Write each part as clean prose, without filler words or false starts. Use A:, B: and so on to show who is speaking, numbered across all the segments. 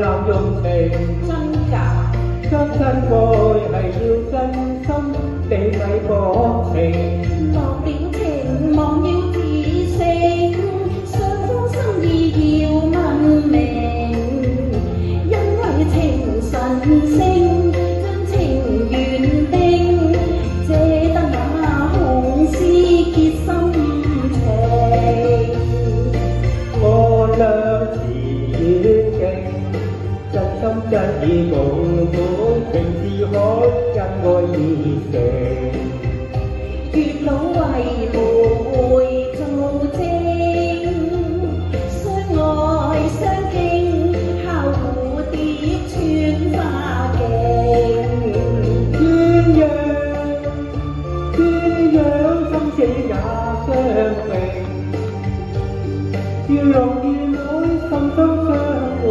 A: 濫用情，
B: 真假？
A: 相親愛係要真心，地米薄情。
B: 落了情望要自省，雙方心意要問明，因為情神聖，將情緣定，借得那紅絲結心情。
A: 我倆是遠景，真心真意共本，情是可因愛而成。
B: 月老為媒會做證，相愛相敬，敲蝴蝶穿花徑。
A: 鴛鴦生死也相併，願郎願妹心心相榮，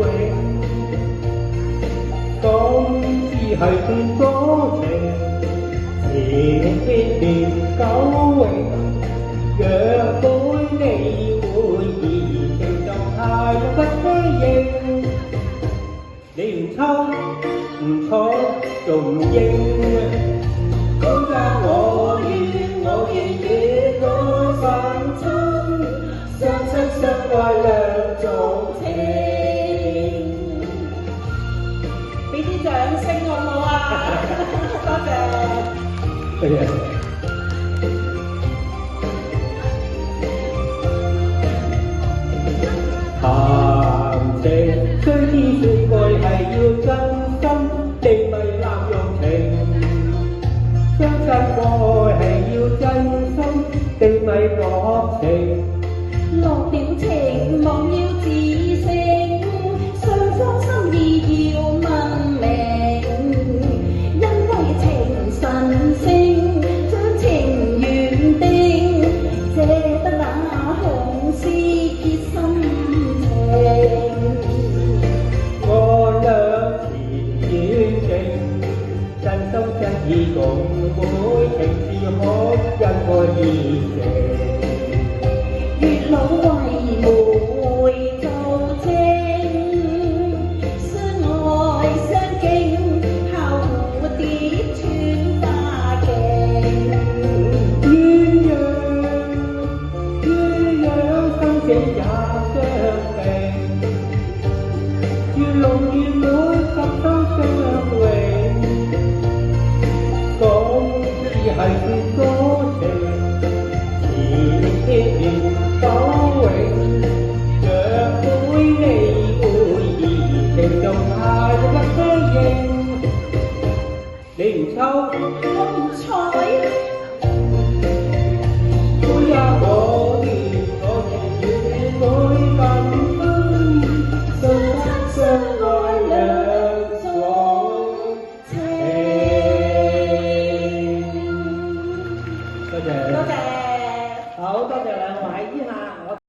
A: 講只係段歌情，情必定久永。若本你會意，情就太不虛應。你唔抽唔錯仲唔應？講家我願與我心親，相親相愛兩種情。
B: 俾啲掌聲好唔好啊？多謝。
A: 對呀。談情雖知說愛係要真心，定咪濫用情。相親愛係要真心，定咪薄情。
B: 落了情望要自省，雙方心意要問明，因為情神聖，將情緣定，借得那紅絲結心情。
A: 我倆是遠景，真心真意共本，情是可因愛而成。